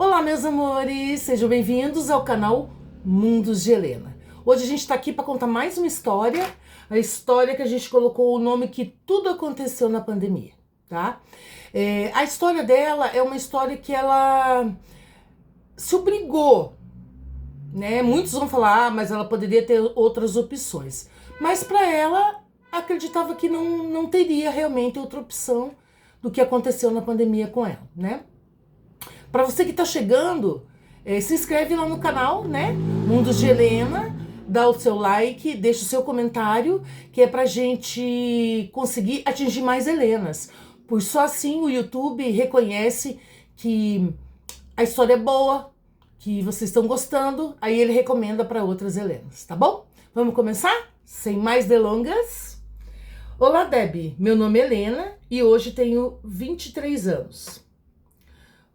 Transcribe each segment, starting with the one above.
Olá, meus amores! Sejam bem-vindos ao canal Mundos de Helena. Hoje a gente está aqui para contar mais uma história, a história que a gente colocou o nome que tudo aconteceu na pandemia, tá? A história dela é uma história que ela se obrigou, né? Muitos vão falar, mas ela poderia ter outras opções. Mas para ela, acreditava que não teria realmente outra opção do que aconteceu na pandemia com ela, né? Para você que está chegando, se inscreve lá no canal, né? Mundos de Helena, dá o seu like, deixa o seu comentário, que é pra gente conseguir atingir mais Helenas. Pois só assim o YouTube reconhece que a história é boa, que vocês estão gostando, aí ele recomenda para outras Helenas, tá bom? Vamos começar? Sem mais delongas. Olá, Debbie, meu nome é Helena e hoje tenho 23 anos.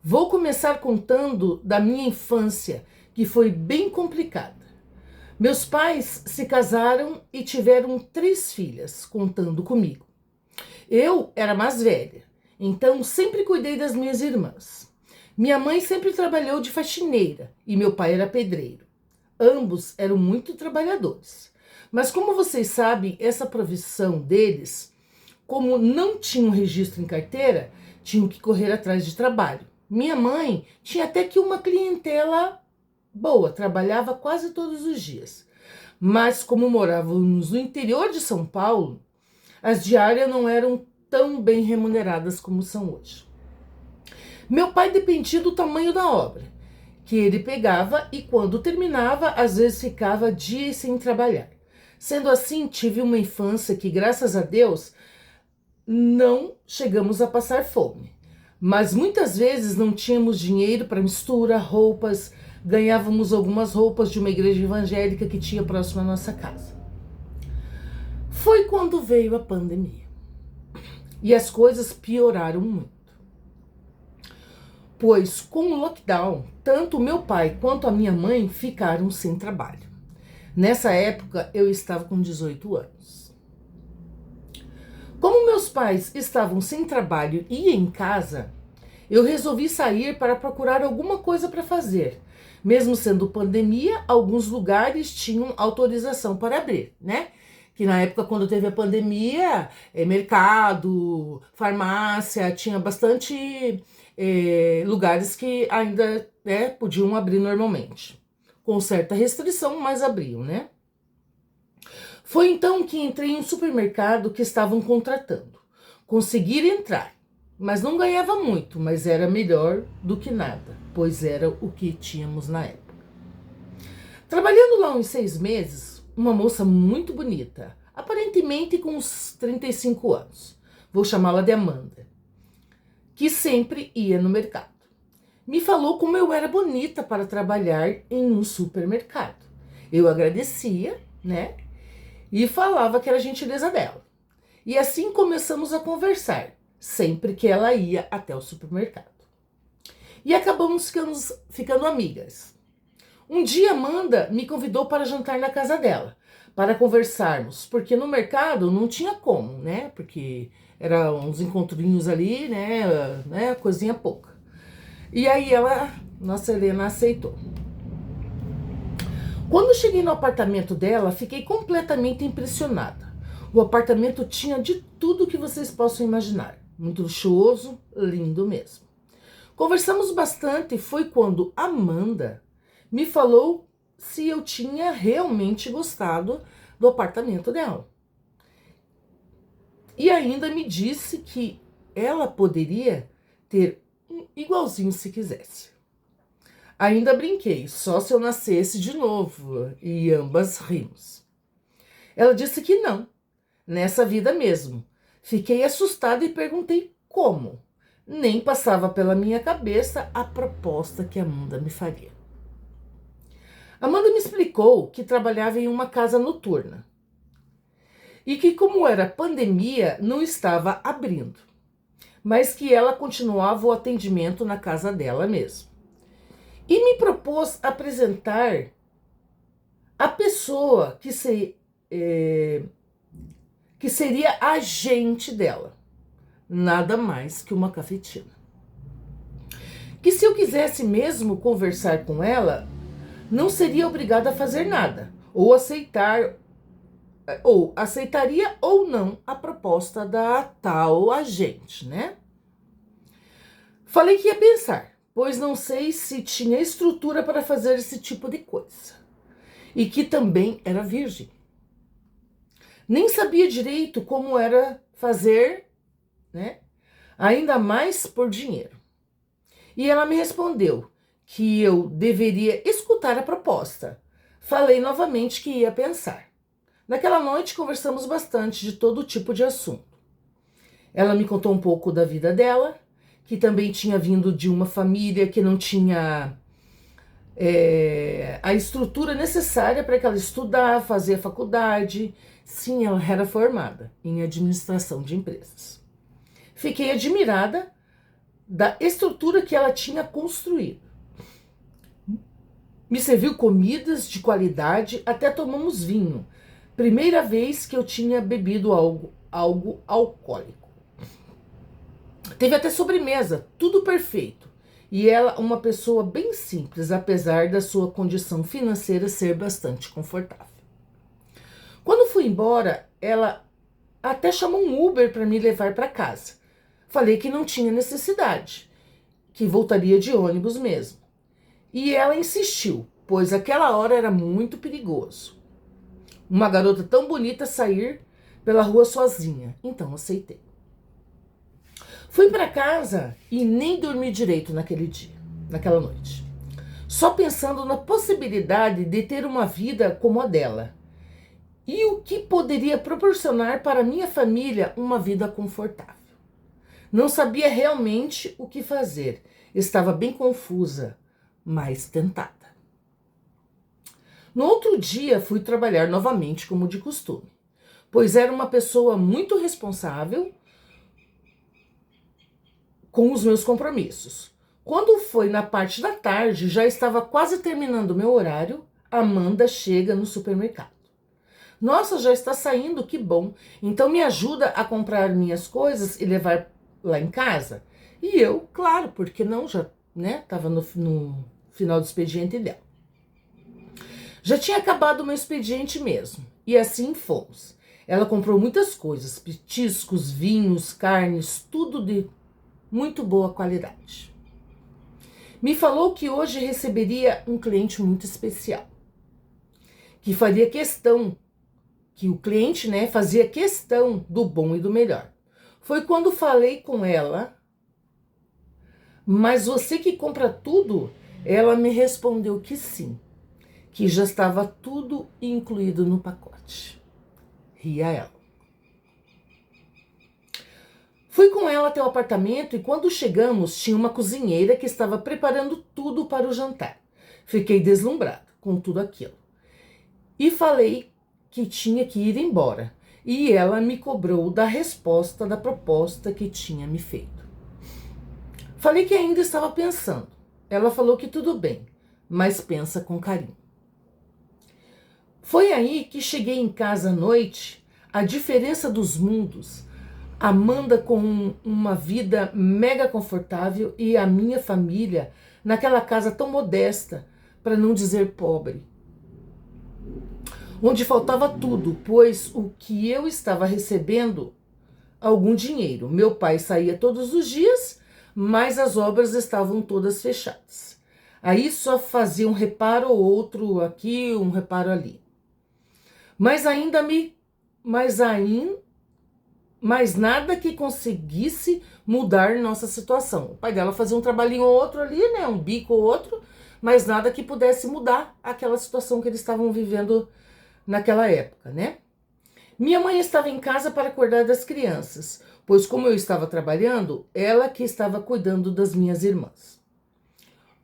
Vou começar contando da minha infância, que foi bem complicada. Meus pais se casaram e tiveram 3 filhas, contando comigo. Eu era mais velha, então sempre cuidei das minhas irmãs. Minha mãe sempre trabalhou de faxineira e meu pai era pedreiro. Ambos eram muito trabalhadores. Mas como vocês sabem, essa profissão deles, como não tinham registro em carteira, tinham que correr atrás de trabalho. Minha mãe tinha até que uma clientela boa, trabalhava quase todos os dias. Mas como morávamos no interior de São Paulo, as diárias não eram tão bem remuneradas como são hoje. Meu pai dependia do tamanho da obra, que ele pegava e quando terminava, às vezes ficava dias sem trabalhar. Sendo assim, tive uma infância que, graças a Deus, não chegamos a passar fome. Mas muitas vezes não tínhamos dinheiro para mistura, roupas, ganhávamos algumas roupas de uma igreja evangélica que tinha próximo à nossa casa. Foi quando veio a pandemia e as coisas pioraram muito. Pois com o lockdown, tanto meu pai quanto a minha mãe ficaram sem trabalho. Nessa época eu estava com 18 anos. Como meus pais estavam sem trabalho e em casa, eu resolvi sair para procurar alguma coisa para fazer. Mesmo sendo pandemia, alguns lugares tinham autorização para abrir, né? Que na época, quando teve a pandemia, mercado, farmácia, tinha bastante lugares que ainda podiam abrir normalmente. Com certa restrição, mas abriam, né? Foi então que entrei em um supermercado que estavam contratando. Consegui entrar, mas não ganhava muito, mas era melhor do que nada, pois era o que tínhamos na época. Trabalhando lá uns 6 meses, uma moça muito bonita, aparentemente com uns 35 anos, vou chamá-la de Amanda, que sempre ia no mercado, me falou como eu era bonita para trabalhar em um supermercado. Eu agradecia, né? E falava que era a gentileza dela. E assim começamos a conversar, sempre que ela ia até o supermercado. E acabamos ficando amigas. Um dia Amanda me convidou para jantar na casa dela, para conversarmos, porque no mercado não tinha como, né? Porque eram uns encontrinhos ali, né? Coisinha pouca. E aí nossa Helena aceitou. Quando cheguei no apartamento dela, fiquei completamente impressionada. O apartamento tinha de tudo que vocês possam imaginar. Muito luxuoso, lindo mesmo. Conversamos bastante e foi quando Amanda me falou se eu tinha realmente gostado do apartamento dela. E ainda me disse que ela poderia ter um igualzinho se quisesse. Ainda brinquei, só se eu nascesse de novo, e ambas rimos. Ela disse que não, nessa vida mesmo. Fiquei assustada e perguntei como. Nem passava pela minha cabeça a proposta que Amanda me faria. Amanda me explicou que trabalhava em uma casa noturna e que, como era pandemia, não estava abrindo, mas que ela continuava o atendimento na casa dela mesmo. E me propôs apresentar a pessoa que seria a agente dela. Nada mais que uma cafetina. que se eu quisesse mesmo conversar com ela, não seria obrigada a fazer nada, ou aceitaria ou não a proposta da tal agente, né? Falei que ia pensar, pois não sei se tinha estrutura para fazer esse tipo de coisa. E que também era virgem. Nem sabia direito como era fazer, né? Ainda mais por dinheiro. E ela me respondeu que eu deveria escutar a proposta. Falei novamente que ia pensar. Naquela noite conversamos bastante de todo tipo de assunto. Ela me contou um pouco da vida dela, que também tinha vindo de uma família que não tinha a estrutura necessária para que ela estudar, fazer a faculdade. Sim, ela era formada em administração de empresas. Fiquei admirada da estrutura que ela tinha construído. Me serviu comidas de qualidade, até tomamos vinho. Primeira vez que eu tinha bebido algo alcoólico. Teve até sobremesa, tudo perfeito. E ela, uma pessoa bem simples, apesar da sua condição financeira ser bastante confortável. Quando fui embora, ela até chamou um Uber para me levar para casa. Falei que não tinha necessidade, que voltaria de ônibus mesmo. E ela insistiu, pois aquela hora era muito perigoso. Uma garota tão bonita sair pela rua sozinha, então aceitei. Fui para casa e nem dormi direito naquela noite. Só pensando na possibilidade de ter uma vida como a dela. E o que poderia proporcionar para minha família uma vida confortável. Não sabia realmente o que fazer. Estava bem confusa, mas tentada. No outro dia fui trabalhar novamente como de costume, pois era uma pessoa muito responsável com os meus compromissos. Quando foi na parte da tarde, já estava quase terminando o meu horário, Amanda chega no supermercado. Nossa, já está saindo, que bom. Então me ajuda a comprar minhas coisas e levar lá em casa? E eu, claro, porque não, já, né, estava no final do expediente dela. Já tinha acabado o meu expediente mesmo, e assim fomos. Ela comprou muitas coisas, petiscos, vinhos, carnes, tudo de muito boa qualidade. Me falou que hoje receberia um cliente muito especial, que faria questão, que o cliente, né, fazia questão do bom e do melhor. Foi quando falei com ela, mas você que compra tudo? Ela me respondeu que sim, que já estava tudo incluído no pacote. Ria ela. Fui com ela até o apartamento e quando chegamos tinha uma cozinheira que estava preparando tudo para o jantar. Fiquei deslumbrada com tudo aquilo. E falei que tinha que ir embora. E ela me cobrou da resposta da proposta que tinha me feito. Falei que ainda estava pensando. Ela falou que tudo bem, mas pensa com carinho. Foi aí que cheguei em casa à noite, a diferença dos mundos. Amanda com uma vida mega confortável e a minha família naquela casa tão modesta, para não dizer pobre. Onde faltava tudo, pois o que eu estava recebendo, algum dinheiro. Meu pai saía todos os dias, mas as obras estavam todas fechadas. Aí só fazia um reparo ou outro aqui, um reparo ali. Mas nada que conseguisse mudar nossa situação. O pai dela fazia um trabalhinho ou outro ali, né, um bico ou outro, mas nada que pudesse mudar aquela situação que eles estavam vivendo naquela época, né? Minha mãe estava em casa para cuidar das crianças, pois como eu estava trabalhando, ela que estava cuidando das minhas irmãs.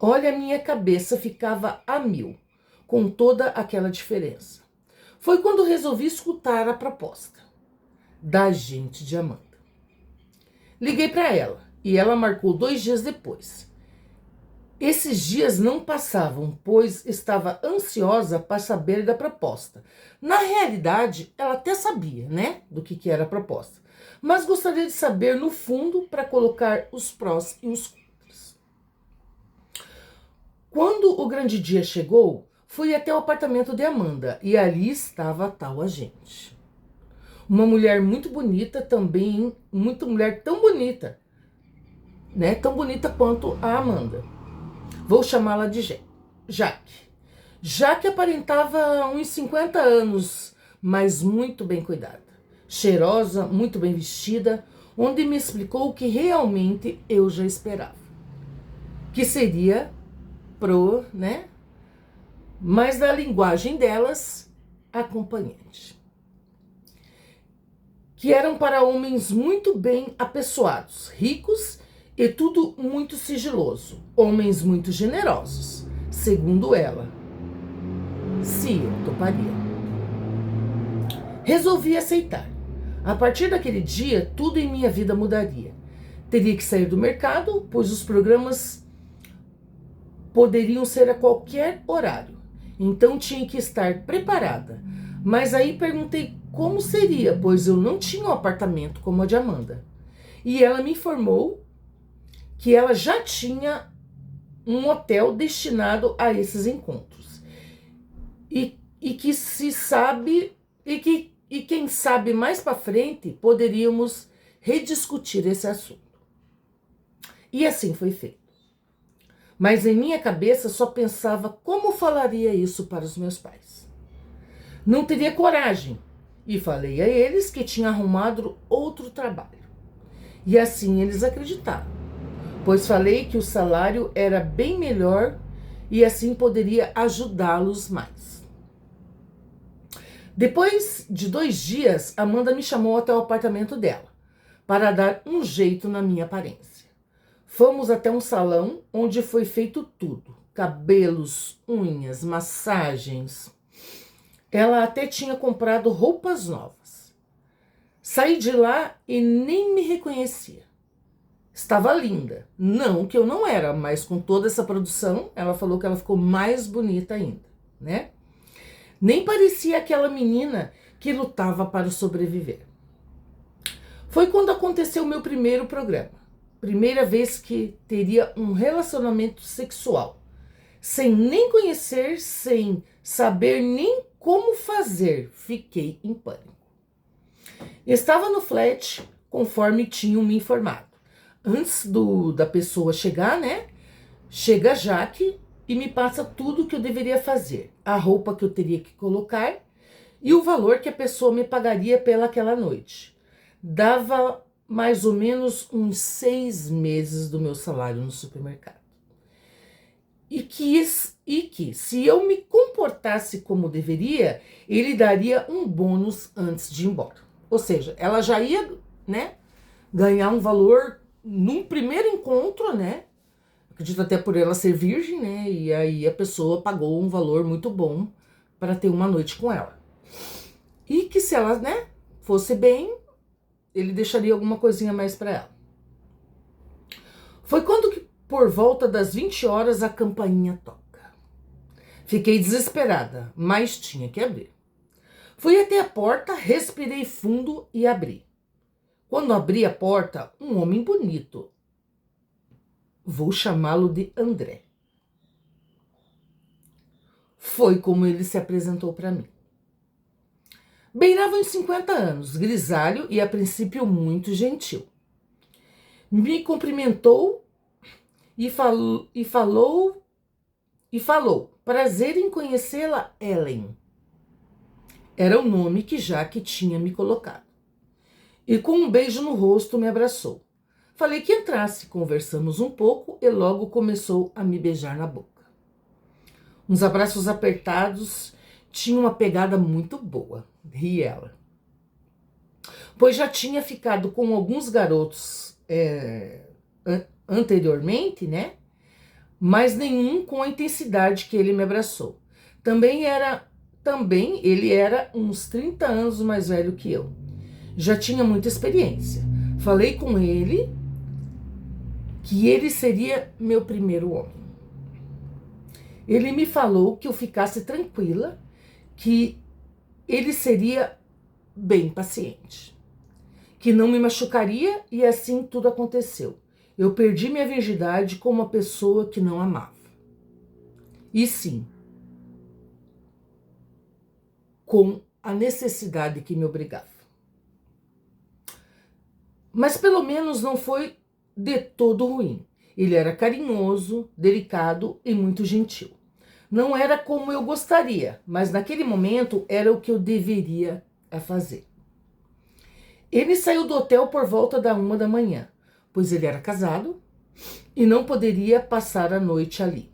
Olha, a minha cabeça ficava a mil, com toda aquela diferença. Foi quando resolvi escutar a proposta da agente de Amanda. Liguei para ela e ela marcou 2 dias depois. Esses dias não passavam, pois estava ansiosa para saber da proposta. Na realidade, ela até sabia, né, do que era a proposta, mas gostaria de saber no fundo para colocar os prós e os contras. Quando o grande dia chegou, fui até o apartamento de Amanda e ali estava a tal agente. Uma mulher muito bonita também, muito mulher tão bonita, né? Tão bonita quanto a Amanda. Vou chamá-la de Jaque. Jaque aparentava uns 50 anos, mas muito bem cuidada. Cheirosa, muito bem vestida, onde me explicou o que realmente eu já esperava. Que seria né? Mas na linguagem delas, acompanhante. Que eram para homens muito bem apessoados, ricos e tudo muito sigiloso. Homens muito generosos, segundo ela. Se eu toparia. Resolvi aceitar. A partir daquele dia, tudo em minha vida mudaria. Teria que sair do mercado, pois os programas poderiam ser a qualquer horário. Então tinha que estar preparada. Mas aí perguntei como seria, pois eu não tinha um apartamento como a de Amanda. E ela me informou que ela já tinha um hotel destinado a esses encontros. E que se sabe, e quem sabe mais para frente poderíamos rediscutir esse assunto. E assim foi feito. Mas em minha cabeça só pensava como falaria isso para os meus pais. Não teria coragem e falei a eles que tinha arrumado outro trabalho. E assim eles acreditaram, pois falei que o salário era bem melhor e assim poderia ajudá-los mais. Depois de 2 dias, Amanda me chamou até o apartamento dela para dar um jeito na minha aparência. Fomos até um salão onde foi feito tudo: cabelos, unhas, massagens. Ela até tinha comprado roupas novas. Saí de lá e nem me reconhecia. Estava linda. Não que eu não era, mas com toda essa produção, ela falou que ela ficou mais bonita ainda, né? Nem parecia aquela menina que lutava para sobreviver. Foi quando aconteceu o meu primeiro programa. Primeira vez que teria um relacionamento sexual. Sem nem conhecer, sem saber nem como fazer. Fiquei em pânico. Estava no flat, conforme tinham me informado. Antes da pessoa chegar, né? Chega a Jaque e me passa tudo o que eu deveria fazer. A roupa que eu teria que colocar e o valor que a pessoa me pagaria pelaquela noite. Dava mais ou menos uns 6 meses do meu salário no supermercado. E que se eu me comportasse como deveria, ele daria um bônus antes de ir embora. Ou seja, ela já ia, né, ganhar um valor num primeiro encontro, né? Acredito até por ela ser virgem, né? E aí a pessoa pagou um valor muito bom para ter uma noite com ela. E que se ela, né, fosse bem, ele deixaria alguma coisinha mais para ela. Foi quando que, por volta das 20 horas, a campainha toca. Fiquei desesperada, mas tinha que abrir. Fui até a porta, respirei fundo e abri. Quando abri a porta, um homem bonito. Vou chamá-lo de André. Foi como ele se apresentou para mim. Beirava uns 50 anos, grisalho e a princípio muito gentil. Me cumprimentou e falou, prazer em conhecê-la, Ellen. Era o nome que Jaque tinha me colocado. E com um beijo no rosto me abraçou. Falei que entrasse, conversamos um pouco e logo começou a me beijar na boca. Uns abraços apertados, tinha uma pegada muito boa, ri ela. Pois já tinha ficado com alguns garotos anteriormente, né? Mas nenhum com a intensidade que ele me abraçou. Também ele era uns 30 anos mais velho que eu. Já tinha muita experiência. Falei com ele que ele seria meu primeiro homem. Ele me falou que eu ficasse tranquila, que ele seria bem paciente, que não me machucaria e assim tudo aconteceu. Eu perdi minha virgindade com uma pessoa que não amava. e sim com a necessidade que me obrigava. Mas pelo menos não foi de todo ruim. Ele era carinhoso, delicado e muito gentil. Não era como eu gostaria, mas naquele momento era o que eu deveria fazer. Ele saiu do hotel por volta da 1 da manhã, pois ele era casado e não poderia passar a noite ali.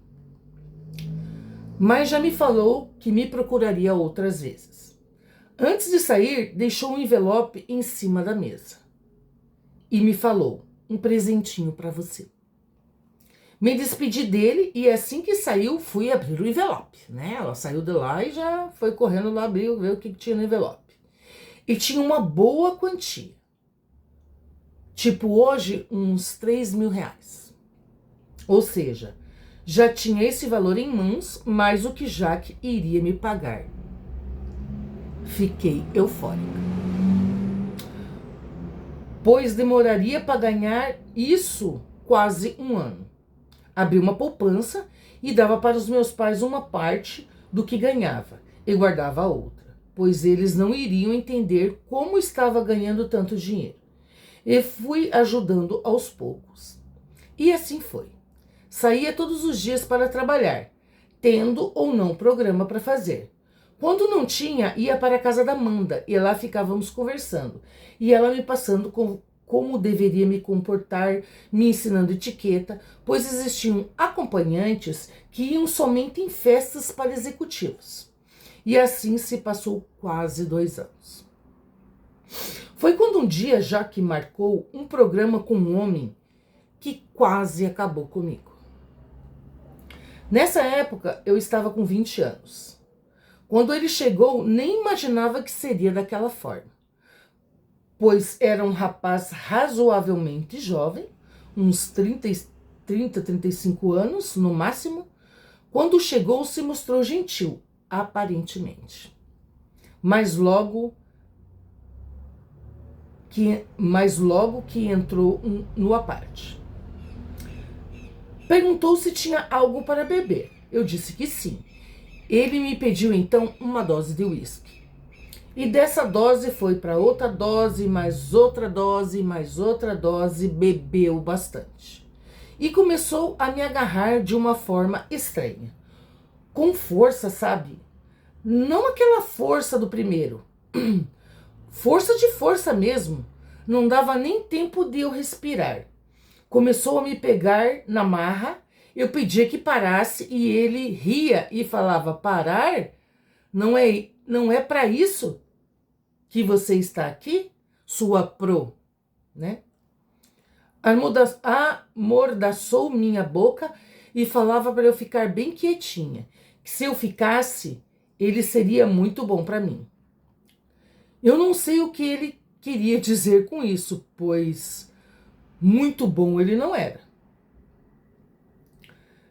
Mas já me falou que me procuraria outras vezes. Antes de sair, deixou um envelope em cima da mesa e me falou: um presentinho para você. Me despedi dele e assim que saiu, fui abrir o envelope, né? Ela saiu de lá e já foi correndo lá abrir, ver o que tinha no envelope. E tinha uma boa quantia. Tipo, hoje, uns 3.000 reais. Ou seja, já tinha esse valor em mãos, mais o que Jaque iria me pagar. Fiquei eufórica, pois demoraria para ganhar isso quase um ano. Abri uma poupança e dava para os meus pais uma parte do que ganhava e guardava a outra, pois eles não iriam entender como estava ganhando tanto dinheiro. E fui ajudando aos poucos. E assim foi. Saía todos os dias para trabalhar, tendo ou não programa para fazer. Quando não tinha, ia para a casa da Amanda e lá ficávamos conversando. E ela me passando como deveria me comportar, me ensinando etiqueta, pois existiam acompanhantes que iam somente em festas para executivos. E assim se passou quase 2 anos. Foi quando um dia Jaque marcou um programa com um homem que quase acabou comigo. Nessa época, eu estava com 20 anos. Quando ele chegou, nem imaginava que seria daquela forma, pois era um rapaz razoavelmente jovem, uns 35 anos no máximo. Quando chegou, se mostrou gentil, aparentemente. Mas logo que entrou no aparte. Perguntou se tinha algo para beber. Eu disse que sim. Ele me pediu então uma dose de uísque. E dessa dose foi para outra dose, mais outra dose, mais outra dose, bebeu bastante. E começou a me agarrar de uma forma estranha. Com força, sabe? Não aquela força do primeiro. Força de força mesmo. Não dava nem tempo de eu respirar. Começou a me pegar na marra. Eu pedia que parasse e ele ria e falava: parar? Não é para isso que você está aqui, sua pro, né? Amordaçou minha boca e falava para eu ficar bem quietinha, que se eu ficasse, ele seria muito bom para mim. Eu não sei o que ele queria dizer com isso, pois muito bom ele não era.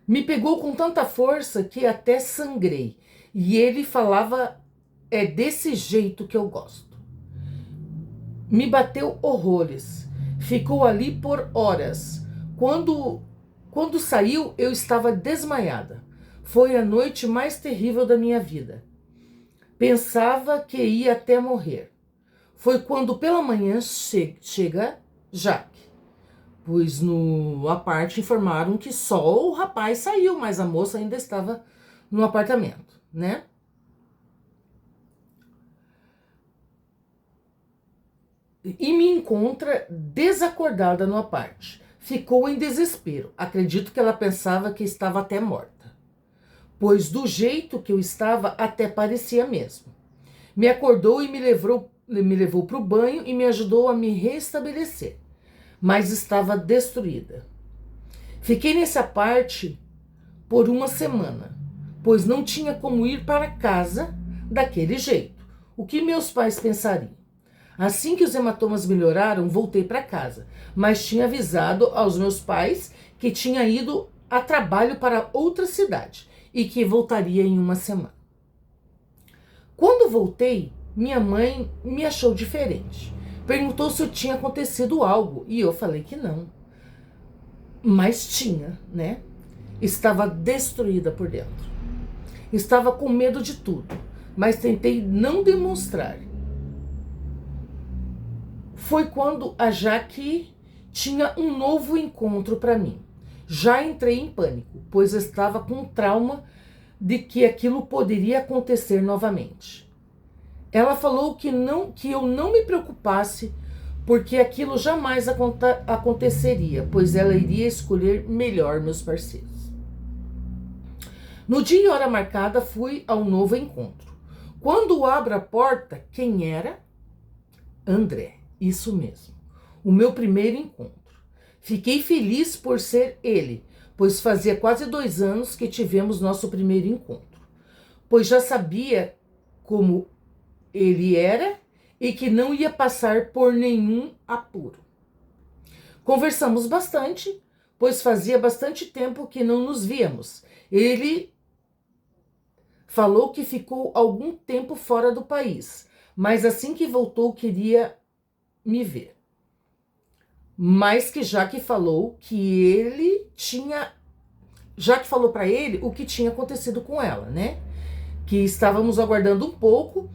Me pegou com tanta força que até sangrei. E ele falava: é desse jeito que eu gosto. Me bateu horrores. Ficou ali por horas. Quando saiu, eu estava desmaiada. Foi a noite mais terrível da minha vida. Pensava que ia até morrer. Foi quando pela manhã chega Jaque. Pois no aparte informaram que só o rapaz saiu, mas a moça ainda estava no apartamento, né? E me encontra desacordada no aparte. Ficou em desespero. Acredito que ela pensava que estava até morta, pois do jeito que eu estava até parecia mesmo. Me acordou e me levou para o banho e me ajudou a me restabelecer. Mas estava destruída. Fiquei nessa parte por uma semana, pois não tinha como ir para casa daquele jeito. O que meus pais pensariam? Assim que os hematomas melhoraram, voltei para casa, mas tinha avisado aos meus pais que tinha ido a trabalho para outra cidade e que voltaria em uma semana. Quando voltei, minha mãe me achou diferente. Perguntou se eu tinha acontecido algo e eu falei que não. Mas tinha, né? Estava destruída por dentro. Estava com medo de tudo, mas tentei não demonstrar. Foi quando a Jaque tinha um novo encontro para mim. Já entrei em pânico, pois estava com trauma de que aquilo poderia acontecer novamente. Ela falou que eu não me preocupasse, porque aquilo jamais aconteceria, pois ela iria escolher melhor meus parceiros. No dia e hora marcada, fui ao novo encontro. Quando abro a porta, quem era? André, isso mesmo. O meu primeiro encontro. Fiquei feliz por ser ele, pois fazia quase 2 anos que tivemos nosso primeiro encontro. Pois já sabia como ele era e que não ia passar por nenhum apuro. Conversamos bastante, pois fazia bastante tempo que não nos víamos. Ele falou que ficou algum tempo fora do país, mas assim que voltou queria me ver. Mas que Jaque falou para ele o que tinha acontecido com ela, né? Que estávamos aguardando um pouco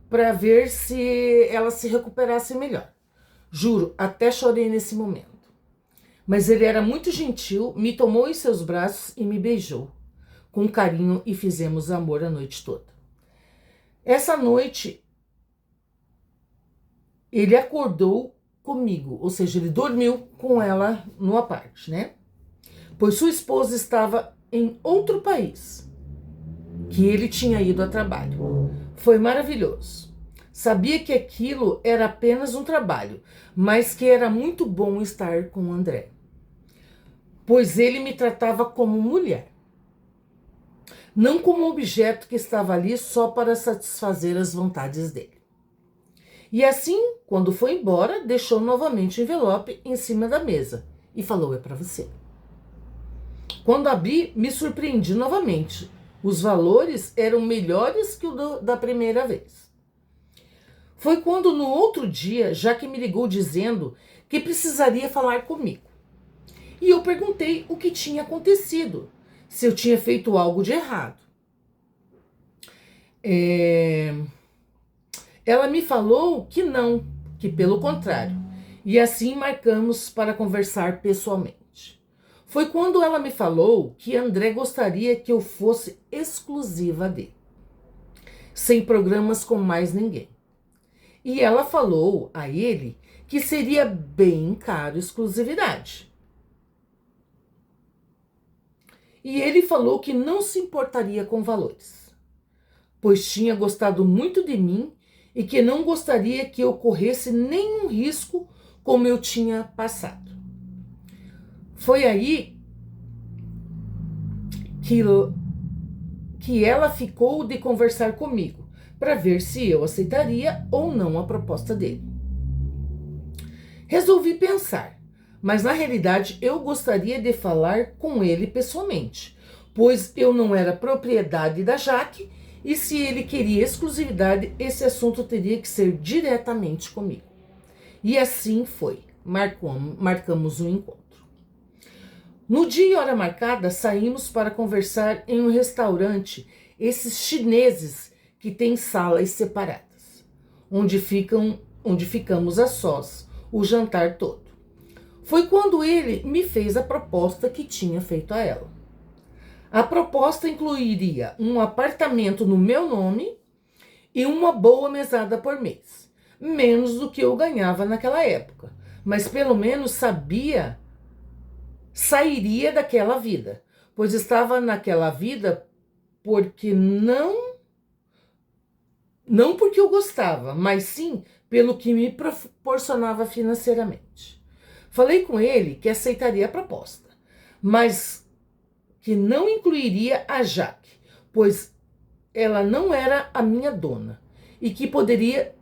para ver se ela se recuperasse melhor. Juro, até chorei nesse momento. Mas ele era muito gentil, me tomou em seus braços e me beijou com carinho e fizemos amor a noite toda. Essa noite, ele acordou comigo, ou seja, ele dormiu com ela no aparte, né? Pois sua esposa estava em outro país, que ele tinha ido a trabalho. Foi maravilhoso. Sabia que aquilo era apenas um trabalho, mas que era muito bom estar com o André, pois ele me tratava como mulher, não como objeto que estava ali só para satisfazer as vontades dele. E assim, quando foi embora, deixou novamente o envelope em cima da mesa e falou: é para você. Quando abri, me surpreendi novamente. Os valores eram melhores que o da primeira vez. Foi quando no outro dia, Jaque me ligou dizendo que precisaria falar comigo. E eu perguntei o que tinha acontecido, se eu tinha feito algo de errado. Ela me falou que não, que pelo contrário. E assim marcamos para conversar pessoalmente. Foi quando ela me falou que André gostaria que eu fosse exclusiva dele, sem programas com mais ninguém. E ela falou a ele que seria bem caro exclusividade. E ele falou que não se importaria com valores, pois tinha gostado muito de mim e que não gostaria que eu corresse nenhum risco como eu tinha passado. Foi aí que ela ficou de conversar comigo, para ver se eu aceitaria ou não a proposta dele. Resolvi pensar, mas na realidade eu gostaria de falar com ele pessoalmente, pois eu não era propriedade da Jaque e se ele queria exclusividade, esse assunto teria que ser diretamente comigo. E assim foi, marcamos um encontro. No dia e hora marcada, saímos para conversar em um restaurante, esses chineses que têm salas separadas, onde ficamos a sós, o jantar todo. Foi quando ele me fez a proposta que tinha feito a ela. A proposta incluiria um apartamento no meu nome e uma boa mesada por mês, menos do que eu ganhava naquela época, mas pelo menos sairia daquela vida, pois estava naquela vida porque não porque eu gostava, mas sim pelo que me proporcionava financeiramente. Falei com ele que aceitaria a proposta, mas que não incluiria a Jaque, pois ela não era a minha dona e que poderia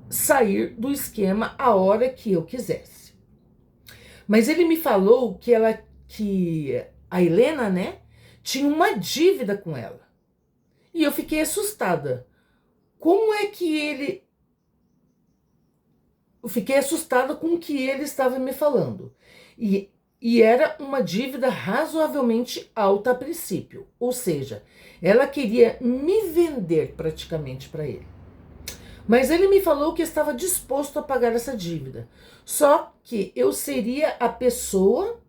sair do esquema a hora que eu quisesse. Mas ele me falou que a Helena, né, tinha uma dívida com ela. E eu fiquei assustada. Eu fiquei assustada com o que ele estava me falando. E E era uma dívida razoavelmente alta a princípio, ou seja, ela queria me vender praticamente para ele. Mas ele me falou que estava disposto a pagar essa dívida, só que eu seria a pessoa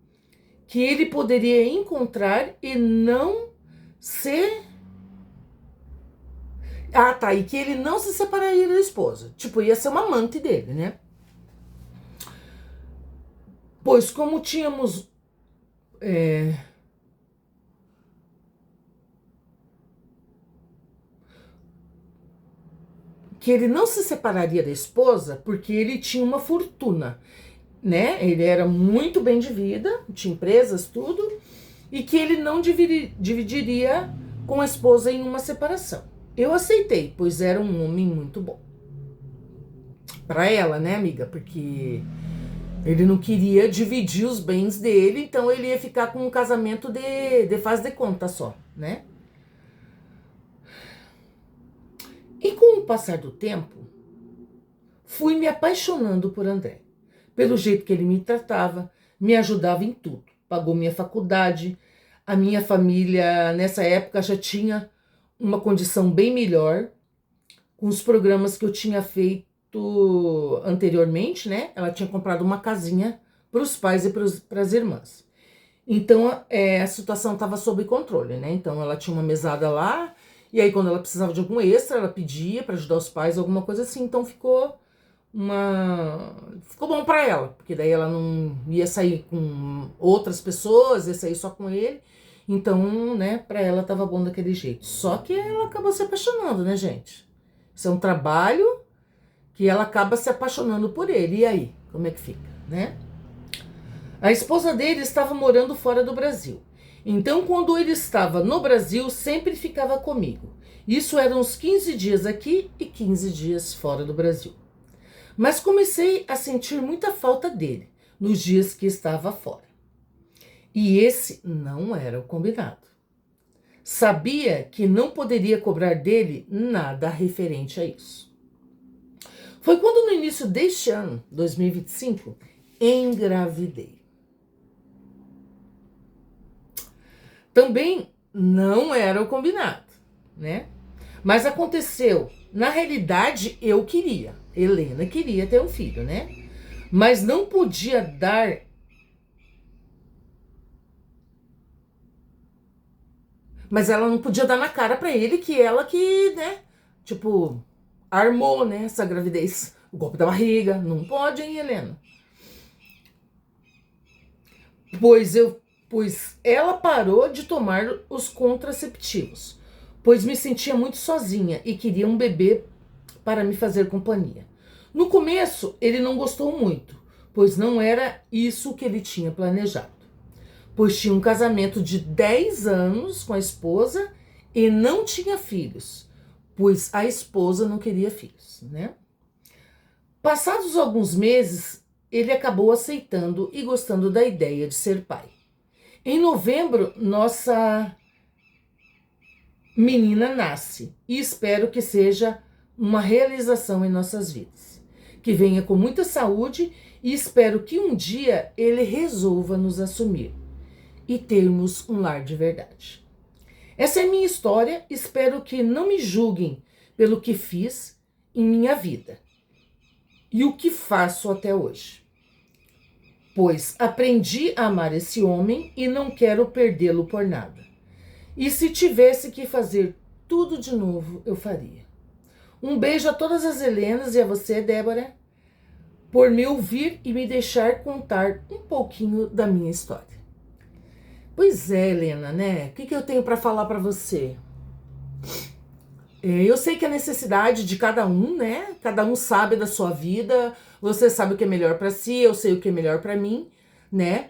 que ele poderia encontrar e não se... Ah, tá, e que ele não se separaria da esposa. Tipo, ia ser uma amante dele, né? Pois como tínhamos... que ele não se separaria da esposa porque ele tinha uma fortuna, né? Ele era muito bem de vida, tinha empresas, tudo, e que ele não dividiria com a esposa em uma separação. Eu aceitei, pois era um homem muito bom. Pra ela, né, amiga? Porque ele não queria dividir os bens dele, então ele ia ficar com um casamento de faz de conta só, né? E com o passar do tempo, fui me apaixonando por André. Pelo jeito que ele me tratava, me ajudava em tudo. Pagou minha faculdade, a minha família nessa época já tinha uma condição bem melhor, com os programas que eu tinha feito anteriormente, né? Ela tinha comprado uma casinha para os pais e para as irmãs. Então a situação estava sob controle, né? Então ela tinha uma mesada lá, e aí quando ela precisava de algum extra, ela pedia para ajudar os pais, alguma coisa assim. Então ficou bom para ela, porque daí ela não ia sair com outras pessoas, ia sair só com ele. Então, né, para ela tava bom daquele jeito. Só que ela acabou se apaixonando, né, gente? Isso é um trabalho que ela acaba se apaixonando por ele. E aí, como é que fica, né? A esposa dele estava morando fora do Brasil. Então, quando ele estava no Brasil, sempre ficava comigo. Isso eram uns 15 dias aqui e 15 dias fora do Brasil. Mas comecei a sentir muita falta dele nos dias que estava fora. E esse não era o combinado. Sabia que não poderia cobrar dele nada referente a isso. Foi quando no início deste ano, 2025, engravidei. Também não era o combinado, né? Mas aconteceu. Na realidade, eu queria. Helena queria ter um filho, né? Mas não podia dar... Mas ela não podia dar na cara pra ele que ela que, né? Tipo, armou, né? Essa gravidez. O golpe da barriga. Não pode, hein, Helena? Pois ela parou de tomar os contraceptivos. Pois me sentia muito sozinha e queria um bebê para me fazer companhia. No começo, ele não gostou muito, pois não era isso que ele tinha planejado. Pois tinha um casamento de 10 anos com a esposa e não tinha filhos, pois a esposa não queria filhos, né? Passados alguns meses, ele acabou aceitando e gostando da ideia de ser pai. Em novembro, nossa menina nasce e espero que seja uma realização em nossas vidas. Que venha com muita saúde e espero que um dia ele resolva nos assumir e termos um lar de verdade. Essa é a minha história, espero que não me julguem pelo que fiz em minha vida e o que faço até hoje. Pois aprendi a amar esse homem e não quero perdê-lo por nada. E se tivesse que fazer tudo de novo, eu faria. Um beijo a todas as Helenas e a você, Débora, por me ouvir e me deixar contar um pouquinho da minha história. Pois é, Helena, né? O que eu tenho para falar para você? Eu sei que a necessidade de cada um, né? Cada um sabe da sua vida. Você sabe o que é melhor para si, eu sei o que é melhor para mim, né?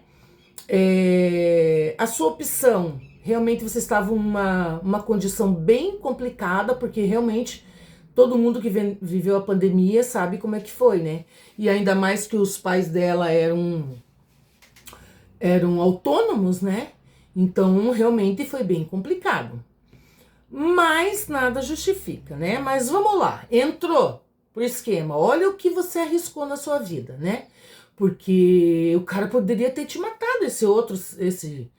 A sua opção, realmente você estava em uma condição bem complicada, porque realmente todo mundo que viveu a pandemia sabe como é que foi, né? E ainda mais que os pais dela eram autônomos, né? Então, realmente foi bem complicado. Mas nada justifica, né? Mas vamos lá, entrou pro esquema. Olha o que você arriscou na sua vida, né? Porque o cara poderia ter te matado, esse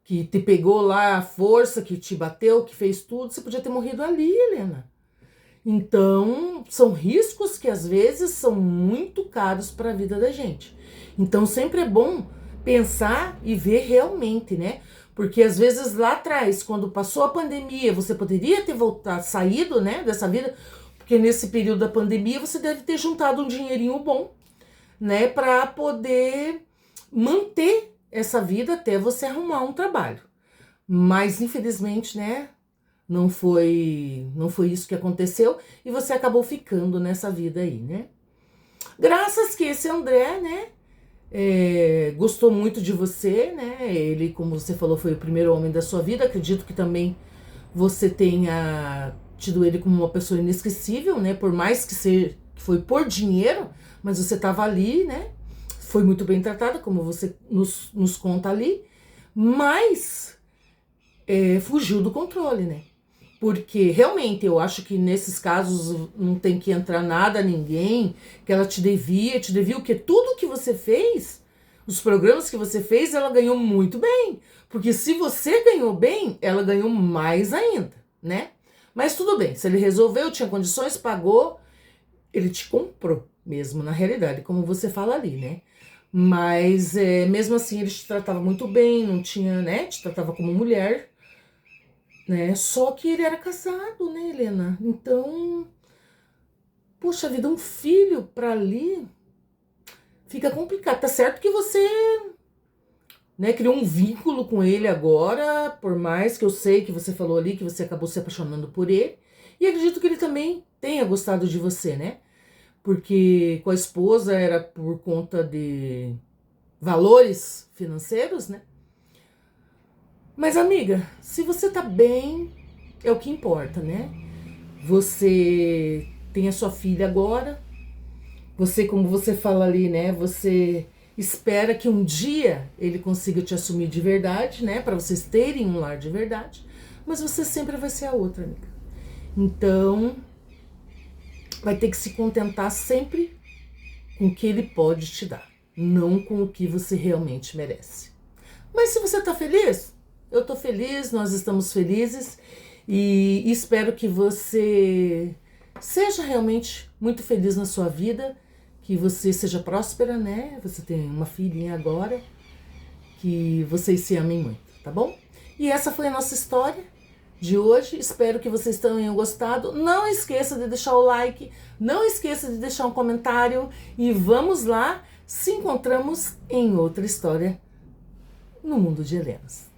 que te pegou lá a força, que te bateu, que fez tudo, você podia ter morrido ali, Helena. Então, são riscos que às vezes são muito caros para a vida da gente. Então, sempre é bom pensar e ver realmente, né? Porque às vezes lá atrás, quando passou a pandemia, você poderia ter voltado, saído, né, dessa vida, porque nesse período da pandemia você deve ter juntado um dinheirinho bom, né, para poder manter essa vida até você arrumar um trabalho. Mas infelizmente, né, não foi isso que aconteceu e você acabou ficando nessa vida aí, né? Graças que esse André, né, gostou muito de você, né? Ele, como você falou, foi o primeiro homem da sua vida. Acredito que também você tenha tido ele como uma pessoa inesquecível, né? Por mais que foi por dinheiro, mas você estava ali, né? Foi muito bem tratada, como você nos conta ali, mas fugiu do controle, né? Porque realmente eu acho que nesses casos não tem que entrar nada a ninguém, que ela te devia o quê? Tudo que você fez, os programas que você fez, ela ganhou muito bem. Porque se você ganhou bem, ela ganhou mais ainda, né? Mas tudo bem, se ele resolveu, tinha condições, pagou, ele te comprou mesmo, na realidade, como você fala ali, né? Mas mesmo assim ele te tratava muito bem, não tinha, né? Te tratava como mulher, né? Só que ele era casado, né, Helena? Então, poxa vida, um filho pra ali fica complicado. Tá certo que você, né, criou um vínculo com ele agora, por mais que eu sei que você falou ali que você acabou se apaixonando por ele. E acredito que ele também tenha gostado de você, né? Porque com a esposa era por conta de valores financeiros, né? Mas, amiga, se você tá bem, é o que importa, né? Você tem a sua filha agora, você, como você fala ali, né? Você espera que um dia ele consiga te assumir de verdade, né? Para vocês terem um lar de verdade, mas você sempre vai ser a outra, amiga. Então, vai ter que se contentar sempre com o que ele pode te dar, não com o que você realmente merece. Mas se você tá feliz, eu tô feliz, nós estamos felizes e espero que você seja realmente muito feliz na sua vida, que você seja próspera, né? Você tem uma filhinha agora, que vocês se amem muito, tá bom? E essa foi a nossa história de hoje. Espero que vocês tenham gostado. Não esqueça de deixar o like, não esqueça de deixar um comentário e vamos lá, se encontramos em outra história no mundo de Helenas.